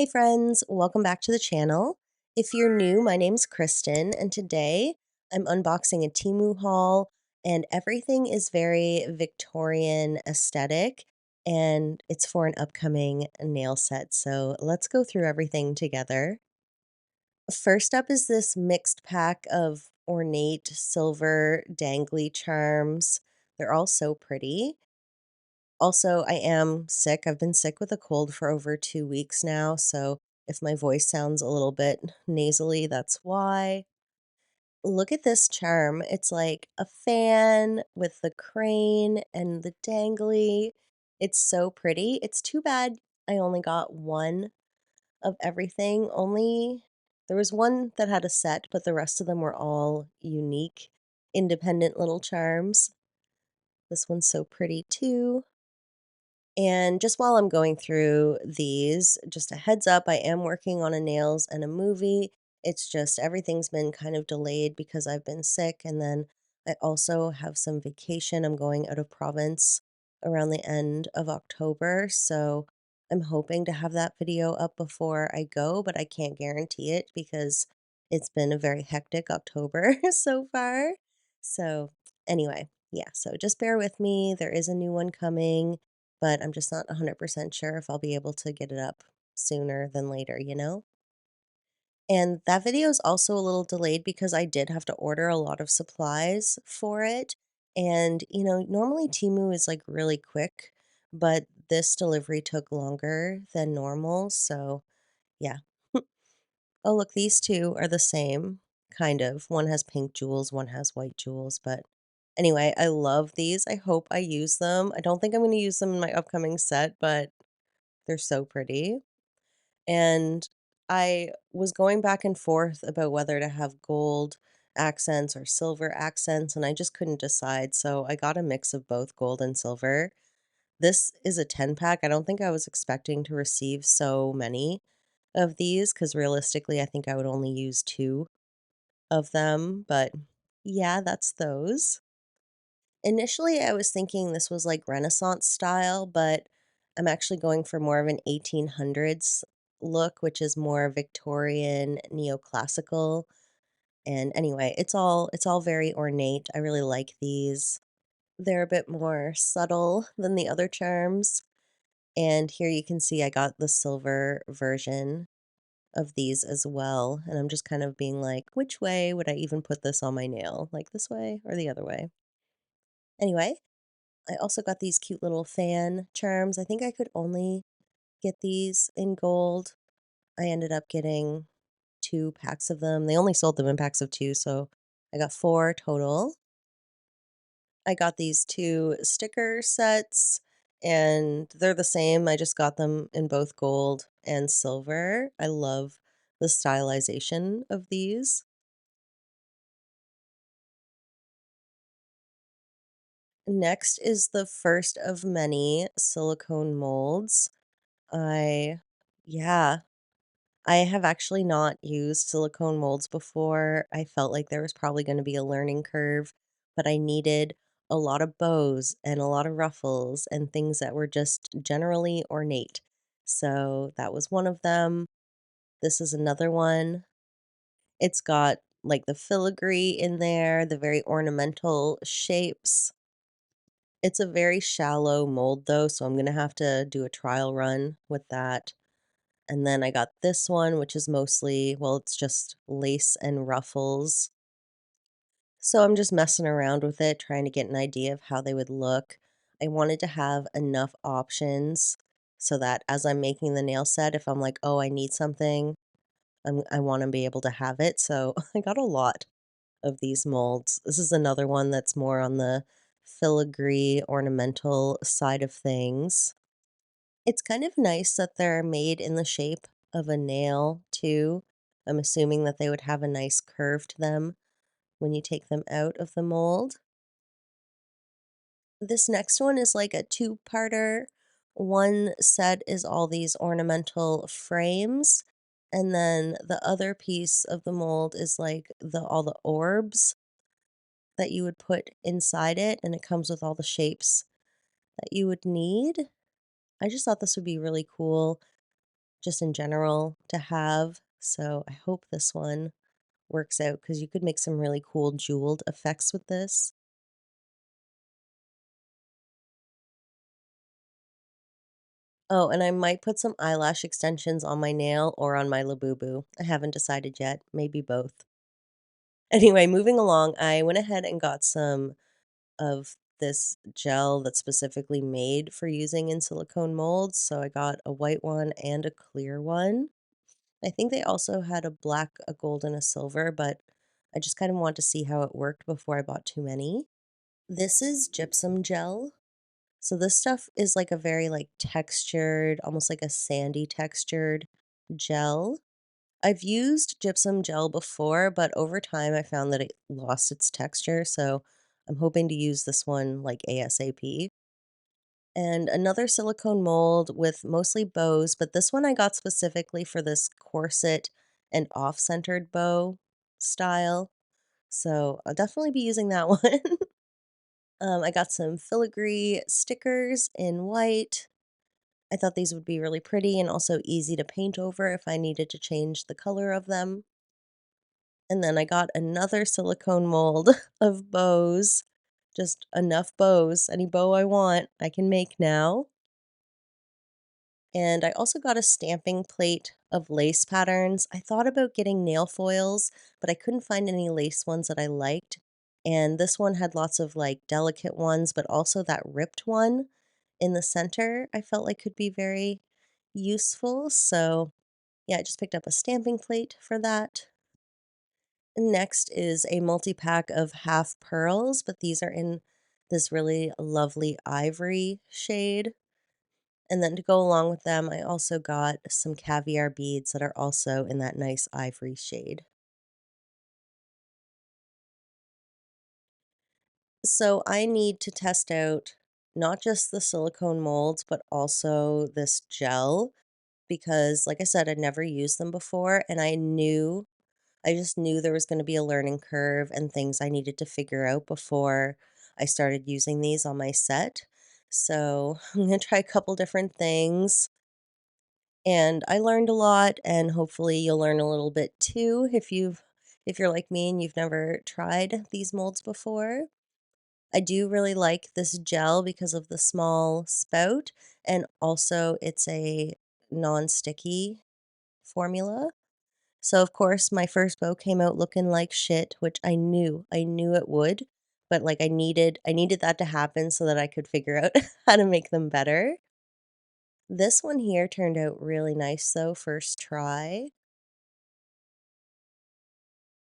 Hey friends, welcome back to the channel. If you're new, my name's Kristen, and today I'm unboxing a Temu haul, and everything is very Victorian aesthetic, and it's for an upcoming nail set. So let's go through everything together. First up is this mixed pack of ornate silver dangly charms. They're all so pretty. Also, I am sick. I've been sick with a cold for over 2 weeks now, so if my voice sounds a little bit nasally, that's why. Look at this charm. It's like a fan with the crane and the dangly. It's so pretty. It's too bad I only got one of everything. Only there was one that had a set, but the rest of them were all unique, independent little charms. This one's so pretty too. And just while I'm going through these, just a heads up, I am working on a nails and a movie. It's just everything's been kind of delayed because I've been sick. And then I also have some vacation. I'm going out of province around the end of October. So I'm hoping to have that video up before I go, but I can't guarantee it because it's been a very hectic October so far. So, anyway, yeah, so just bear with me. There is a new one coming, but I'm just not 100% sure if I'll be able to get it up sooner than later? And that video is also a little delayed because I did have to order a lot of supplies for it. And, normally Temu is like really quick, but this delivery took longer than normal. So, yeah. Oh, look, these two are the same, kind of. One has pink jewels, one has white jewels. But anyway, I love these. I hope I use them. I don't think I'm going to use them in my upcoming set, but they're so pretty. And I was going back and forth about whether to have gold accents or silver accents, and I just couldn't decide. So I got a mix of both gold and silver. This is a 10 pack. I don't think I was expecting to receive so many of these because realistically, I think I would only use two of them. But yeah, that's those. Initially, I was thinking this was like Renaissance style, but I'm actually going for more of an 1800s look, which is more Victorian neoclassical. And anyway, it's all very ornate. I really like these. They're a bit more subtle than the other charms. And here you can see I got the silver version of these as well. And I'm just kind of being like, which way would I even put this on my nail? Like this way or the other way? Anyway, I also got these cute little fan charms. I think I could only get these in gold. I ended up getting 2 packs of them. They only sold them in packs of 2, so I got 4 total. I got these 2 sticker sets, and they're the same. I just got them in both gold and silver. I love the stylization of these. Next is the first of many silicone molds. I yeah, I have actually not used silicone molds before. I felt like there was probably going to be a learning curve, but I needed a lot of bows and a lot of ruffles and things that were just generally ornate. So that was one of them. This is another one. It's got like the filigree in there, the very ornamental shapes. It's a very shallow mold though, so I'm going to have to do a trial run with that. And then I got this one, which is mostly, well, it's just lace and ruffles. So I'm just messing around with it, trying to get an idea of how they would look. I wanted to have enough options so that as I'm making the nail set, if I'm like, oh, I need something, I want to be able to have it. So I got a lot of these molds. This is another one that's more on the filigree ornamental side of things. It's kind of nice that they're made in the shape of a nail, too. I'm assuming that they would have a nice curve to them when you take them out of the mold. This next one is like a two-parter. One set is all these ornamental frames, and then the other piece of the mold is like all the orbs that you would put inside it, and it comes with all the shapes that you would need. I just thought this would be really cool. just in general to have. So I hope this one works out because you could make some really cool jeweled effects with this. Oh, and I might put some eyelash extensions on my nail or on my Labubu. I haven't decided yet, maybe both. Anyway, moving along, I went ahead and got some of this gel that's specifically made for using in silicone molds. So I got a white one and a clear one. I think they also had a black, a gold, and a silver, but I just kind of want to see how it worked before I bought too many. This is gypsum gel. So this stuff is like a very like textured, almost like a sandy textured gel. I've used gypsum gel before, but over time I found that it lost its texture, so I'm hoping to use this one like ASAP. And another silicone mold with mostly bows, but this one I got specifically for this corset and off-centered bow style. So I'll definitely be using that one. I got some filigree stickers in white. I thought these would be really pretty and also easy to paint over if I needed to change the color of them. And then I got another silicone mold of bows, just enough bows. Any bow I want, I can make now. And I also got a stamping plate of lace patterns. I thought about getting nail foils, but I couldn't find any lace ones that I liked. And this one had lots of like delicate ones, but also that ripped one in the center I felt like could be very useful. So yeah, I just picked up a stamping plate for that. Next is a multi-pack of half pearls, but these are in this really lovely ivory shade. And then to go along with them, I also got some caviar beads that are also in that nice ivory shade. So I need to test out not just the silicone molds, but also this gel because, like I said, I'd never used them before. And I just knew there was going to be a learning curve and things I needed to figure out before I started using these on my set. So I'm going to try a couple different things. And I learned a lot, and hopefully you'll learn a little bit too if you're like me and you've never tried these molds before. I do really like this gel because of the small spout, and also it's a non-sticky formula. So of course my first bow came out looking like shit, which I knew it would, but like I needed that to happen so that I could figure out how to make them better. This one here turned out really nice though, first try.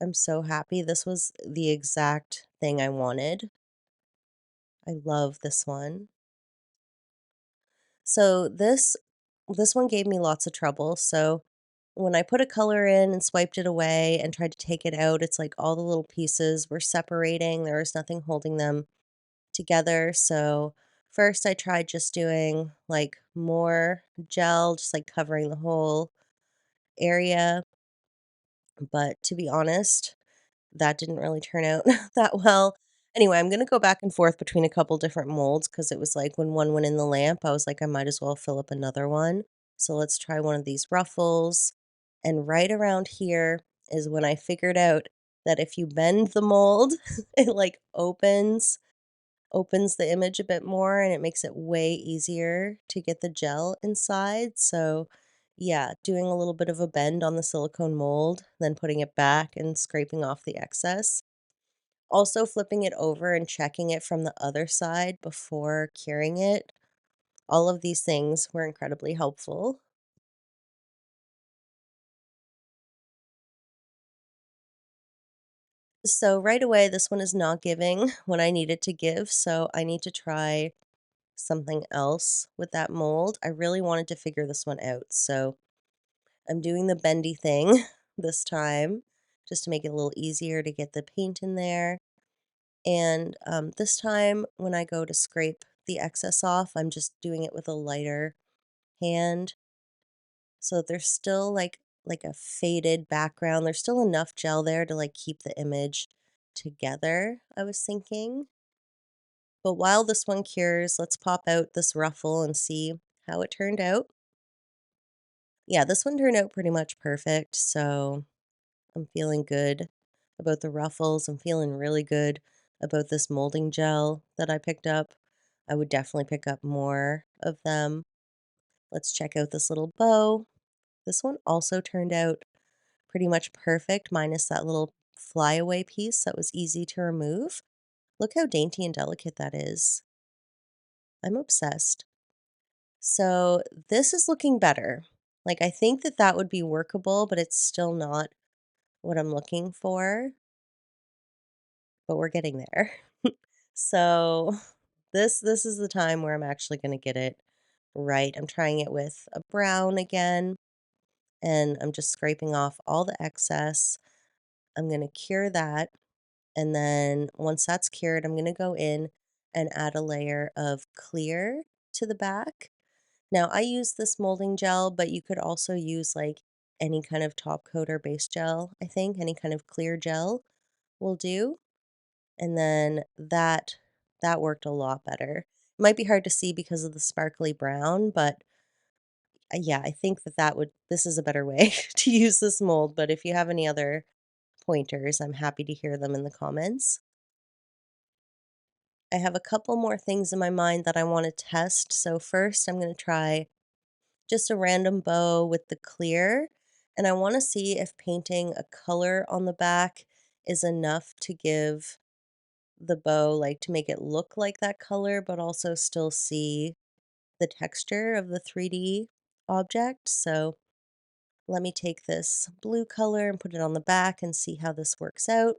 I'm so happy. This was the exact thing I wanted. I love this one. So this one gave me lots of trouble. So when I put a color in and swiped it away and tried to take it out, it's like all the little pieces were separating. There was nothing holding them together. So first I tried just doing like more gel, just like covering the whole area. But to be honest, that didn't really turn out that well. Anyway, I'm gonna go back and forth between a couple different molds because it was like when one went in the lamp, I was like, I might as well fill up another one. So let's try one of these ruffles. And right around here is when I figured out that if you bend the mold, it like opens the image a bit more and it makes it way easier to get the gel inside. So yeah, doing a little bit of a bend on the silicone mold, then putting it back and scraping off the excess. Also flipping it over and checking it from the other side before curing it. All of these things were incredibly helpful. So right away, this one is not giving what I needed to give, so I need to try something else with that mold. I really wanted to figure this one out, so I'm doing the bendy thing this time just to make it a little easier to get the paint in there. And this time, when I go to scrape the excess off, I'm just doing it with a lighter hand. So there's still like a faded background. There's still enough gel there to like keep the image together, I was thinking. But while this one cures, let's pop out this ruffle and see how it turned out. Yeah, this one turned out pretty much perfect, so I'm feeling good about the ruffles. I'm feeling really good about this molding gel that I picked up. I would definitely pick up more of them. Let's check out this little bow. This one also turned out pretty much perfect, minus that little flyaway piece that was easy to remove. Look how dainty and delicate that is. I'm obsessed. So this is looking better. Like, I think that that would be workable, but it's still not what I'm looking for, but we're getting there. So this is the time where I'm actually going to get it right. I'm trying it with a brown again, and I'm just scraping off all the excess. I'm going to cure that, and then once that's cured, I'm going to go in and add a layer of clear to the back. Now, I use this molding gel, but you could also use like any kind of top coat or base gel, I think. Any kind of clear gel will do. And then that worked a lot better. It might be hard to see because of the sparkly brown, but yeah, I think that this is a better way to use this mold. But if you have any other pointers, I'm happy to hear them in the comments. I have a couple more things in my mind that I want to test. So first, I'm going to try just a random bow with the clear, and I want to see if painting a color on the back is enough to give the bow, like, to make it look like that color, but also still see the texture of the 3D object. So let me take this blue color and put it on the back and see how this works out.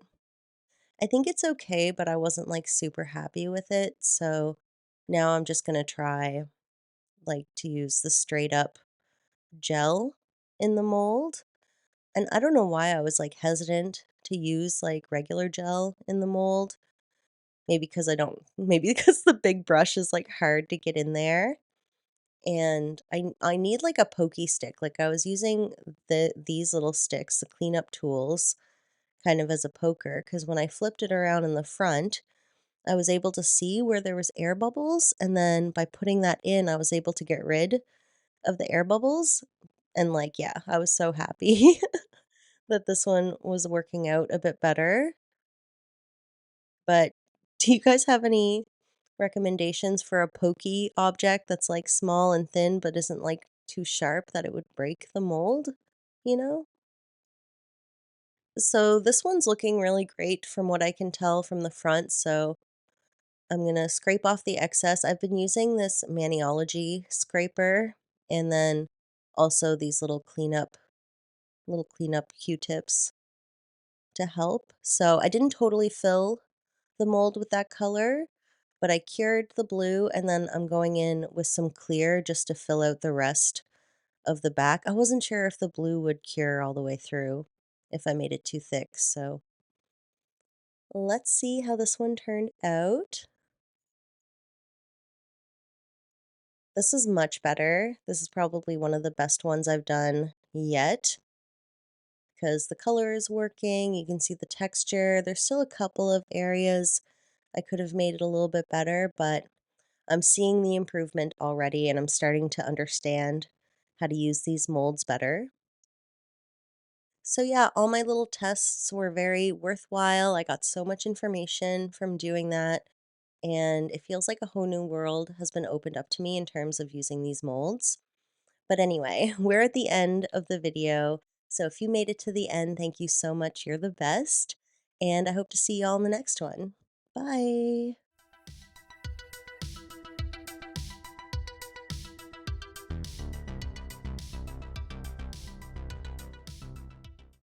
I think it's okay, but I wasn't like super happy with it. So now I'm just going to try like to use the straight up gel in the mold. And I don't know why I was like hesitant to use like regular gel in the mold. Maybe because I don't, maybe because the big brush is like hard to get in there. And I need like a pokey stick. Like I was using these little sticks, the cleanup tools, kind of as a poker, because when I flipped it around in the front, I was able to see where there was air bubbles, and then by putting that in, I was able to get rid of the air bubbles. And like, yeah, I was so happy that this one was working out a bit better. But do you guys have any recommendations for a pokey object that's like small and thin but isn't like too sharp that it would break the mold, you know? So this one's looking really great from what I can tell from the front. So I'm gonna scrape off the excess. I've been using this Maniology scraper and then also these little cleanup Q-tips to help. So I didn't totally fill the mold with that color, but I cured the blue and then I'm going in with some clear just to fill out the rest of the back. I wasn't sure if the blue would cure all the way through if I made it too thick. So let's see how this one turned out. This is much better. This is probably one of the best ones I've done yet because the color is working. You can see the texture. There's still a couple of areas I could have made it a little bit better, but I'm seeing the improvement already and I'm starting to understand how to use these molds better. So, yeah, all my little tests were very worthwhile. I got so much information from doing that. And it feels like a whole new world has been opened up to me in terms of using these molds. But anyway, we're at the end of the video. So, if you made it to the end, thank you so much. You're the best. And I hope to see you all in the next one. Bye.